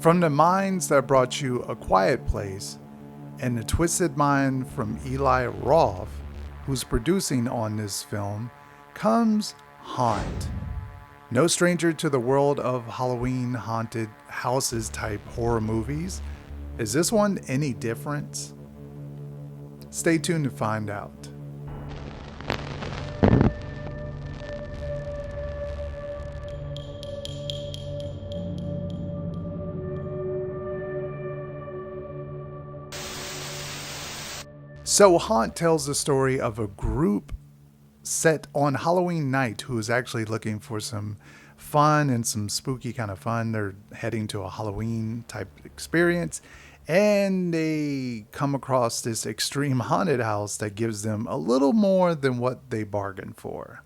From the minds that brought you A Quiet Place and the twisted mind from Eli Roth, who's producing on this film, comes Haunt. No stranger to the world of Halloween haunted houses type horror movies. Is this one any different? Stay tuned to find out. So Haunt tells the story of a group set on Halloween night who is actually looking for some fun and some spooky kind of fun. They're heading to a Halloween type experience and they come across this extreme haunted house that gives them a little more than what they bargained for.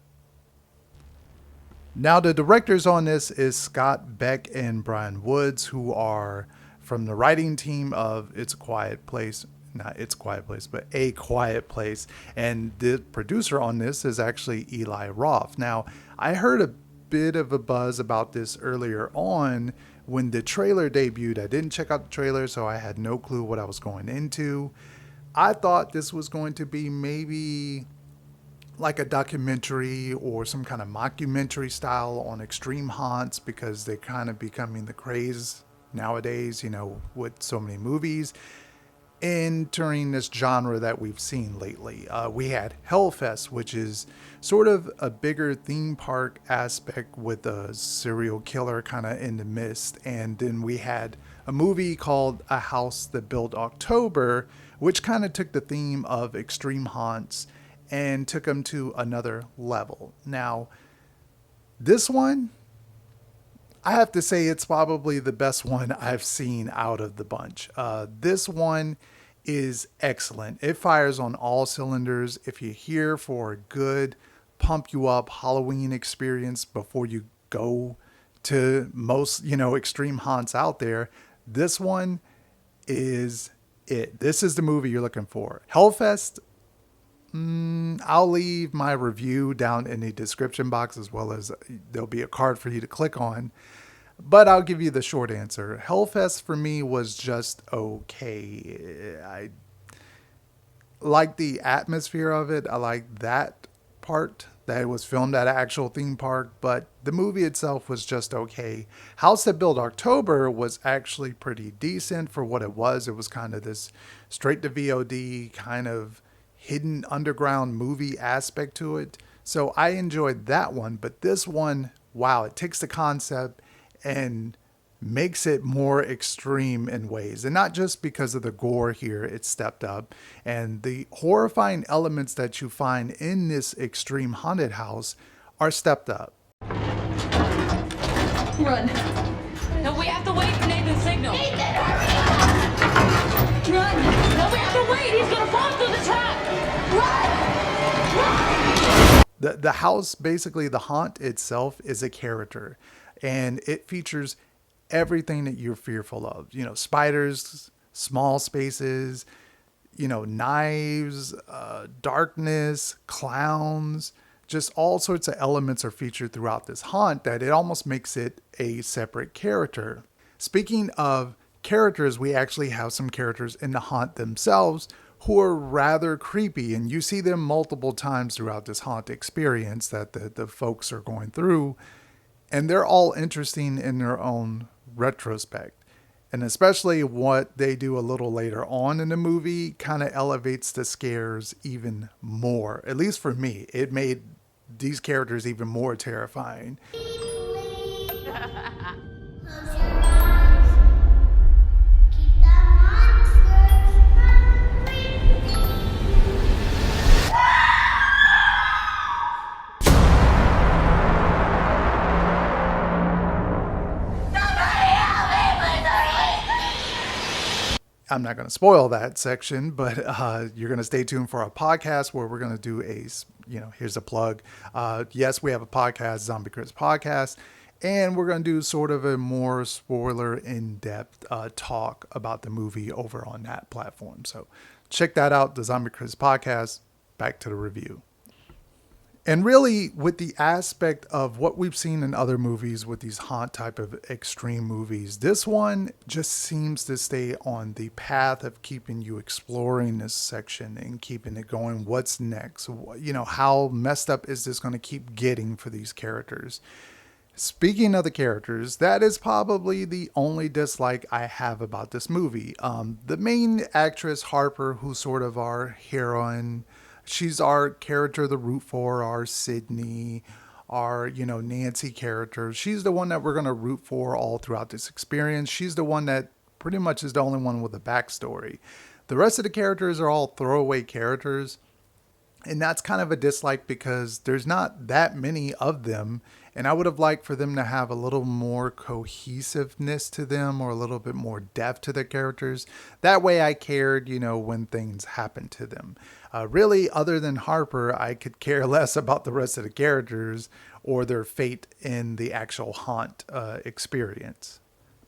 Now the directors on this is Scott Beck and Brian Woods, who are from the writing team of It's a Quiet Place. Not It's a Quiet Place, but A Quiet Place. And the producer on this is actually Eli Roth. Now, I heard a bit of a buzz about this earlier on when the trailer debuted. I didn't check out the trailer, so I had no clue what I was going into. I thought this was going to be maybe like a documentary or some kind of mockumentary style on extreme haunts, because they're kind of becoming the craze nowadays, with so many movies entering this genre that we've seen lately. We had Hellfest, which is sort of a bigger theme park aspect with a serial killer kind of in the midst. And then we had a movie called A House That Built October, which kind of took the theme of extreme haunts and took them to another level. Now, this one, I have to say it's probably the best one I've seen out of the bunch. This one is excellent. It fires on all cylinders. If you're here for a good pump you up Halloween experience before you go to most, extreme haunts out there, this one is it. This is the movie you're looking for. Hellfest, I'll leave my review down in the description box, as well as there'll be a card for you to click on. But I'll give you the short answer. Hellfest for me was just okay. I like the atmosphere of it. I like that part, that it was filmed at an actual theme park, but the movie itself was just okay. House That Built October was actually pretty decent for what it was. It was kind of this straight to VOD kind of hidden underground movie aspect to it. So I enjoyed that one, but this one, wow, it takes the concept and makes it more extreme in ways. And not just because of the gore here, it's stepped up. And the horrifying elements that you find in this extreme haunted house are stepped up. Run. No, we have to wait for Nathan's signal. Nathan, hurry up! Run. No, we have to wait. He's going to fall through the trap. Run. The house, basically the haunt itself, is a character. And it features everything that you're fearful of. Spiders, small spaces, knives, darkness, clowns, just all sorts of elements are featured throughout this haunt that it almost makes it a separate character. Speaking of characters, we actually have some characters in the haunt themselves who are rather creepy, and you see them multiple times throughout this haunt experience that the folks are going through. And they're all interesting in their own retrospect. And especially what they do a little later on in the movie kind of elevates the scares even more. At least for me, it made these characters even more terrifying. I'm not going to spoil that section, but you're going to stay tuned for our podcast where we're going to do here's a plug. Yes, we have a podcast, Zombie Chris Podcast, and we're going to do sort of a more spoiler in-depth talk about the movie over on that platform. So check that out, the Zombie Chris Podcast. Back to the review. And really, with the aspect of what we've seen in other movies with these haunt type of extreme movies, this one just seems to stay on the path of keeping you exploring this section and keeping it going. What's next? You know, how messed up is this going to keep getting for these characters? Speaking of the characters, that is probably the only dislike I have about this movie. The main actress, Harper, who's sort of our heroine, she's our character to root for, our Sydney, our, Nancy character. She's the one that we're going to root for all throughout this experience. She's the one that pretty much is the only one with a backstory. The rest of the characters are all throwaway characters. And that's kind of a dislike because there's not that many of them. And I would have liked for them to have a little more cohesiveness to them or a little bit more depth to their characters. That way I cared, when things happen to them. Really, other than Harper, I could care less about the rest of the characters or their fate in the actual haunt experience.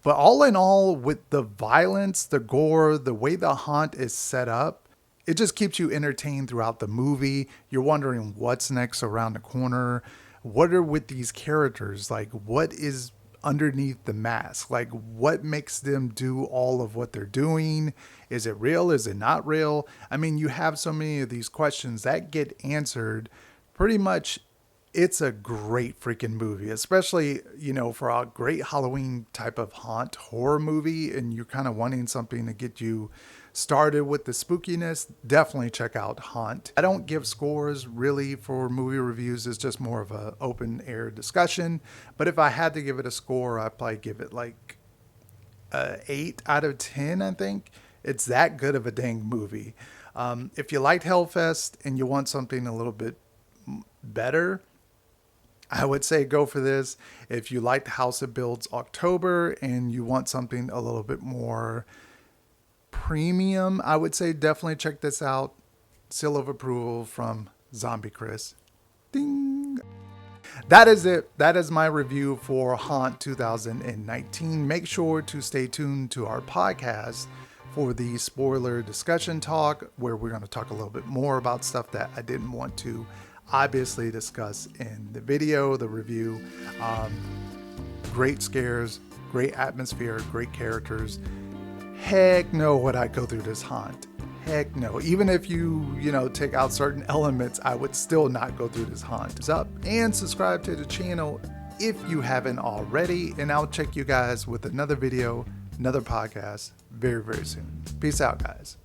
But all in all, with the violence, the gore, the way the haunt is set up, it just keeps you entertained throughout the movie. You're wondering what's next around the corner. What are with these characters? Like, what is underneath the mask? Like, what makes them do all of what they're doing? Is it real? Is it not real? I mean, you have so many of these questions that get answered pretty much. It's a great freaking movie, especially, for a great Halloween type of haunt horror movie. And you're kind of wanting something to get you started with the spookiness. Definitely check out Haunt. I don't give scores really for movie reviews. It's just more of a open air discussion. But if I had to give it a score, I'd probably give it like 8 out of 10, I think. It's that good of a dang movie. If you liked Hellfest and you want something a little bit better, I would say go for this. If you liked House of Builds October and you want something a little bit more premium, I would say definitely check this out. Seal of approval from Zombie Chris. Ding. That is it. That is my review for Haunt 2019. Make sure to stay tuned to our podcast for the spoiler discussion talk, where we're going to talk a little bit more about stuff that I didn't want to obviously discuss in the video, the review. Great scares, great atmosphere, great characters. Heck no would I go through this haunt. Heck no. Even if you take out certain elements, I would still not go through this haunt. It's up, and subscribe to the channel if you haven't already. And I'll check you guys with another video, another podcast very, very soon. Peace out, guys.